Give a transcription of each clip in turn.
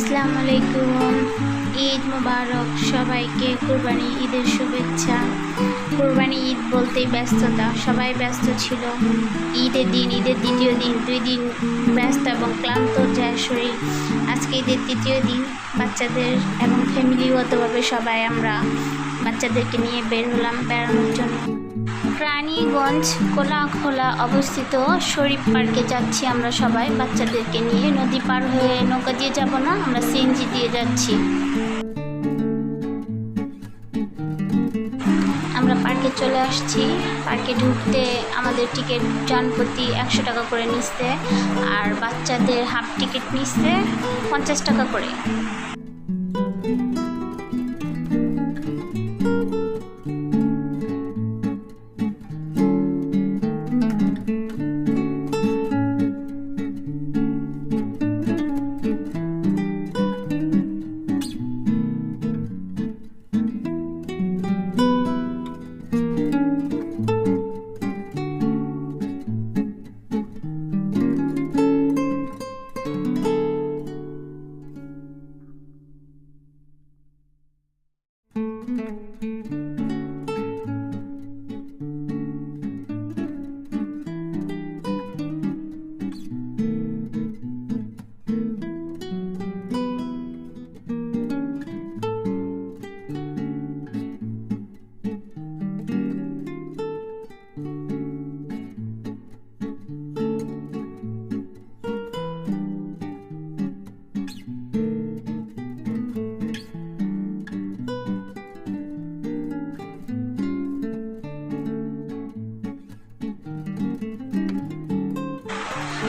আসসালামু আলাইকুম। ঈদ মুবারক সবাইকে। কুরবানি ঈদের শুভেচ্ছা। কুরবানি ঈদ বলতেই ব্যস্ততা, সবাই ব্যস্ত ছিল। ঈদের দ্বিতীয় দিন, 2 দিন ব্যস্ত এবং ক্লান্ত যায় শরীর। আজকে ঈদের তৃতীয় দিন, বাচ্চাদের এবং ফ্যামিলিগতভাবে সবাই আমরা বাচ্চাদেরকে নিয়ে বের হলাম বেড়ানোর জন্য। রানীগঞ্জ কোলাখোলা অবস্থিত শরীফ পার্কে যাচ্ছি আমরা সবাই বাচ্চাদেরকে নিয়ে। নদী পার হয়ে নৌকা দিয়ে যাব না, আমরা সিএনজি দিয়ে যাচ্ছি। আমরা পার্কে চলে আসছি। পার্কে ঢুকতে আমাদের টিকিট জনপ্রতি 100 টাকা করে নিচ্ছে, আর বাচ্চাদের হাফ টিকিট নিচ্ছে 50 টাকা করে।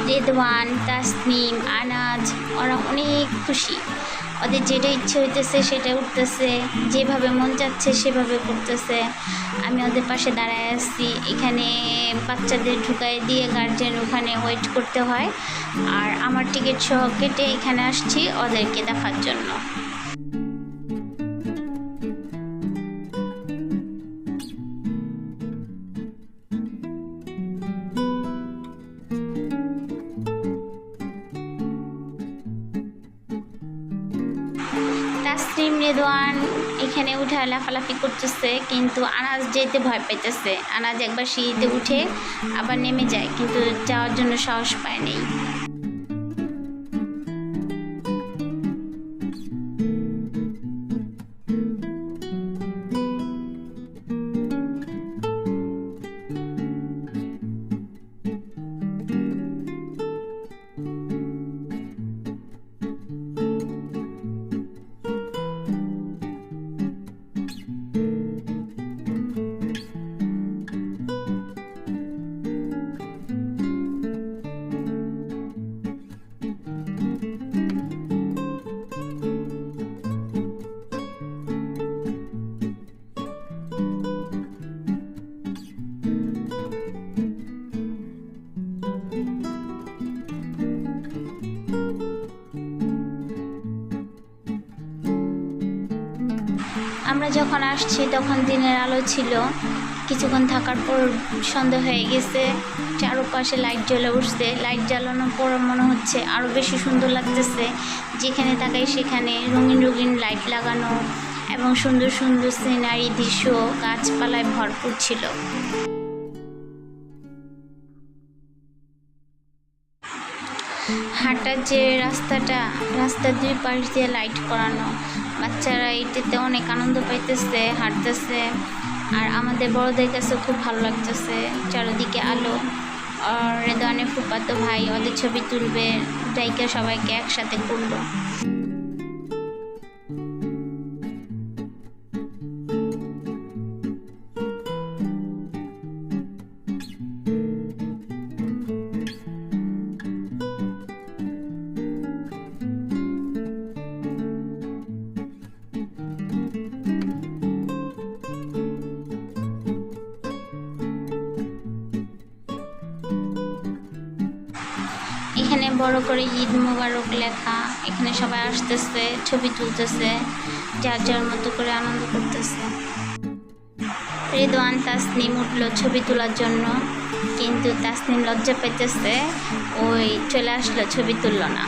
রেদওয়ান, তাসনিম, আনাজ ওরা অনেক খুশি। ওদের যেটা ইচ্ছে হইতেছে সেটা উঠতেছে, যেভাবে মন চাচ্ছে সেভাবে করতেছে। আমি ওদের পাশে দাঁড়ায় আসছি। এখানে বাচ্চাদের ঢুকাই দিয়ে গার্জেন ওখানে ওয়েট করতে হয়, আর আমার টিকিট সহ কেটে এখানে আসছি ওদেরকে দেখার জন্য। তাসনিম, রেদওয়ান এখানে উঠে লাফালাফি করতেছে, কিন্তু আনাজ যেতে ভয় পাইতেছে। আনাজ একবার সিঁড়িতে উঠে আবার নেমে যায়, কিন্তু যাওয়ার জন্য সাহস পায় নেই। আমরা যখন আসছি তখন দিনের আলো ছিল। কিছুক্ষণ থাকার পর সন্ধ্যা হয়ে গেছে, চারপাশে লাইট জ্বলে উঠছে। লাইট জ্বালানোর পর মনে হচ্ছে আরও বেশি সুন্দর লাগতেছে। যেখানে তাকাই সেখানে রঙিন রঙিন লাইট লাগানো এবং সুন্দর সুন্দর সিনারি দৃশ্য গাছপালায় ভরপুর ছিল। হাঁটার যে রাস্তার 2 পাশ দিয়ে লাইট করানো। বাচ্চারা এটাতে অনেক আনন্দ পাইতেছে, হাঁটতেছে, আর আমাদের বড়দের কাছে খুব ভালো লাগতেছে। চারিদিকে আলো। আর রেদওয়ানের ফুফাতো ভাই ওদের ছবি তুলবে, ডাইকা সবাইকে একসাথে করলো। এখানে বড় করে ঈদ মুবারক লেখা। এখানে সবাই আসতেছে, ছবি তুলতেছে, যার যার মতো করে আনন্দ করতেছে। রেদওয়ান তাসনিম উঠল ছবি তোলার জন্য, কিন্তু তাসনিম লজ্জা পাইতেছে, ওই চলে আসলো, ছবি তুলল না।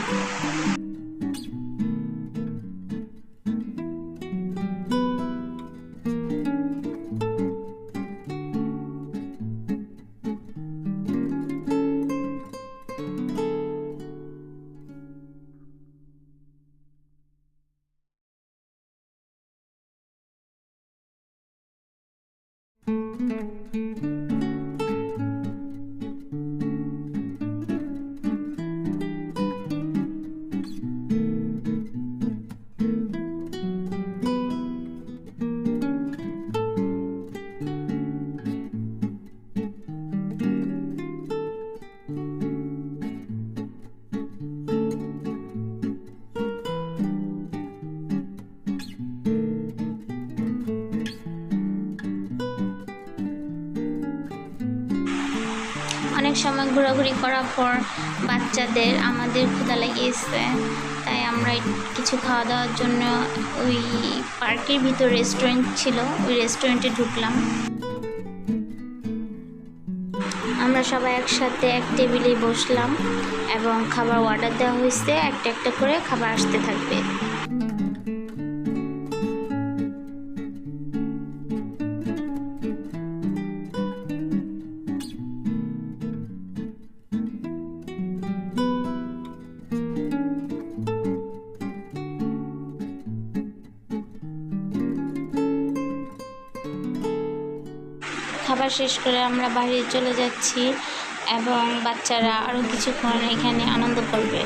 অনেক সময় ঘোরাঘুরি করার পর বাচ্চাদের আমাদের ক্ষুধা লেগেছে, তাই আমরা কিছু খাওয়া দাওয়ার জন্য ওই পার্কের ভিতর রেস্টুরেন্ট ছিল, ওই রেস্টুরেন্টে ঢুকলাম। আমরা সবাই একসাথে এক টেবিলে বসলাম এবং খাবার অর্ডার দেওয়া হয়েছে, একটা একটা করে খাবার আসতে থাকবে। খাবার শেষ করে আমরা বাইরে চলে যাচ্ছি এবং বাচ্চারা আরও কিছুক্ষণ এখানে আনন্দ করবে।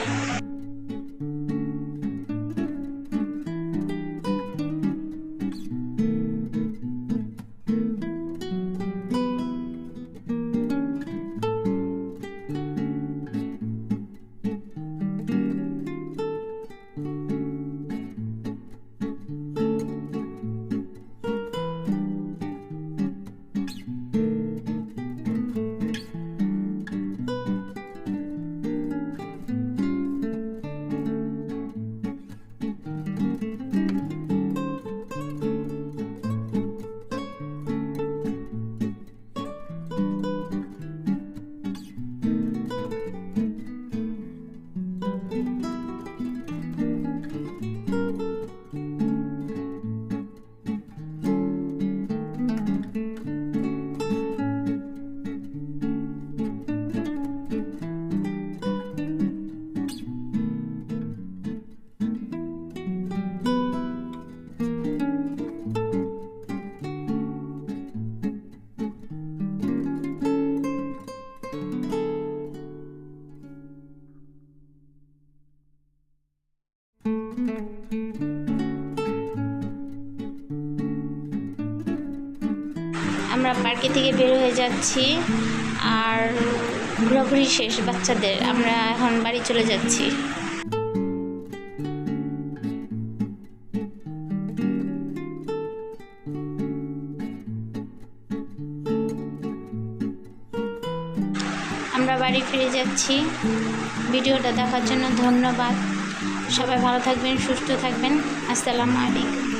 আমরা পার্কে থেকে বের হয়ে যাচ্ছি আর ঘোরাঘুরি শেষ বাচ্চাদের, আমরা এখন বাড়ি চলে যাচ্ছি। আমরা বাড়ি ফিরে যাচ্ছি। ভিডিওটা দেখার জন্য ধন্যবাদ। সবাই ভালো থাকবেন, সুস্থ থাকবেন। আসসালামু আলাইকুম।